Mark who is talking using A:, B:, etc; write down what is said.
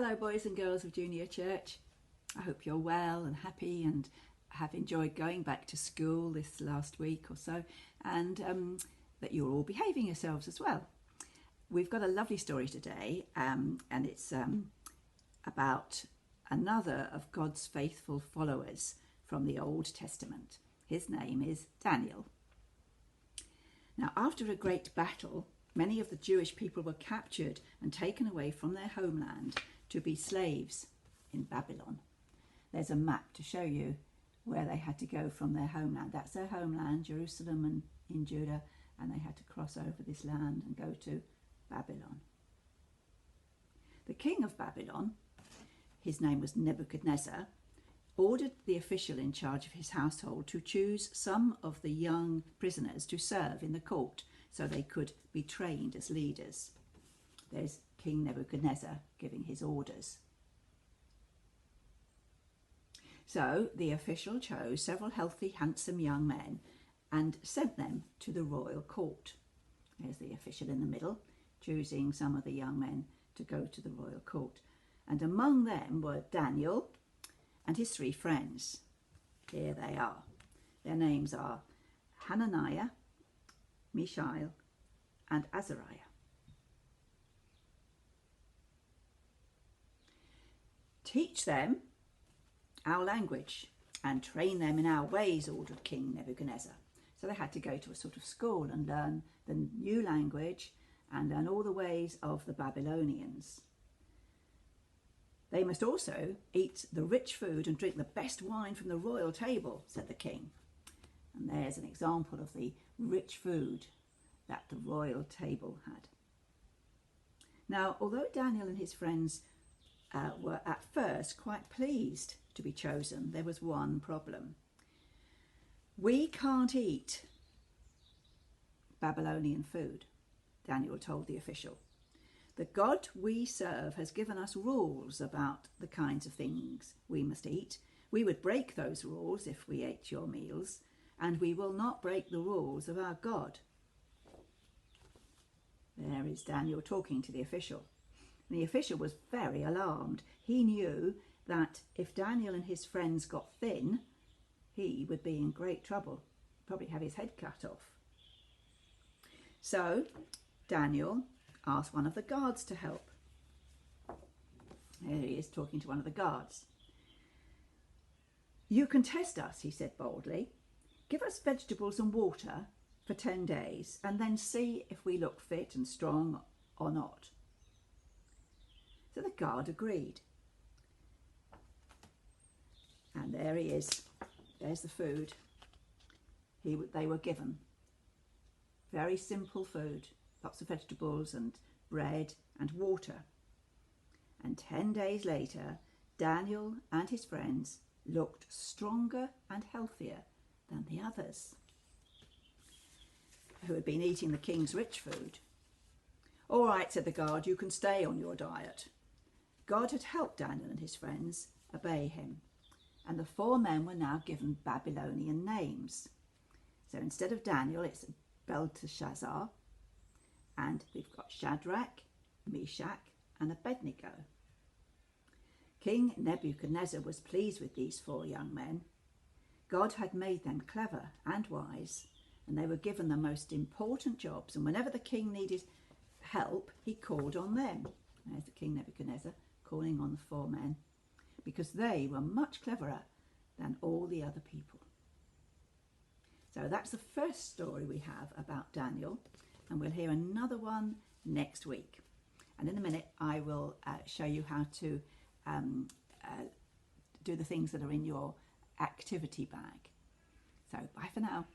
A: Hello boys and girls of Junior Church. I hope you're well and happy and have enjoyed going back to school this last week or so, and that you're all behaving yourselves as well. We've got a lovely story today, and it's about another of God's faithful followers from the Old Testament. His name is Daniel. Now, after a great battle, many of the Jewish people were captured and taken away from their homeland to be slaves in Babylon. There's a map to show you where they had to go from their homeland. That's their homeland, Jerusalem and in Judah, and they had to cross over this land and go to Babylon. The king of Babylon, his name was Nebuchadnezzar, ordered the official in charge of his household to choose some of the young prisoners to serve in the court so they could be trained as leaders. There's King Nebuchadnezzar giving his orders. So the official chose several healthy, handsome young men and sent them to the royal court. There's the official in the middle, choosing some of the young men to go to the royal court. And among them were Daniel and his three friends. Here they are. Their names are Hananiah, Mishael, and Azariah. Teach them our language and train them in our ways, ordered King Nebuchadnezzar. So they had to go to a sort of school and learn the new language and learn all the ways of the Babylonians. They must also eat the rich food and drink the best wine from the royal table, said the king. And there's an example of the rich food that the royal table had. Now, although Daniel and his friends were at first quite pleased to be chosen, there was one problem. We can't eat Babylonian food, Daniel told the official. The God we serve has given us rules about the kinds of things we must eat. We would break those rules if we ate your meals, and we will not break the rules of our God. There is Daniel talking to the official. The official was very alarmed. He knew that if Daniel and his friends got thin, he would be in great trouble, probably have his head cut off. So Daniel asked one of the guards to help. Here he is talking to one of the guards. You can test us, he said boldly. Give us vegetables and water for 10 days and then see if we look fit and strong or not. So the guard agreed. And there he is. There's the food they were given. Very simple food. Lots of vegetables and bread and water. And 10 days later, Daniel and his friends looked stronger and healthier than the others who had been eating the king's rich food. All right, said the guard, you can stay on your diet. God had helped Daniel and his friends obey him, and the 4 men were now given Babylonian names. So instead of Daniel, it's Belteshazzar, and we've got Shadrach, Meshach, and Abednego. King Nebuchadnezzar was pleased with these 4 young men. God had made them clever and wise, and they were given the most important jobs, and whenever the king needed help, he called on them. There's the King Nebuchadnezzar calling on the 4 men, because they were much cleverer than all the other people. So that's the first story we have about Daniel, and we'll hear another one next week. And in a minute I will show you how to do the things that are in your activity bag. So bye for now.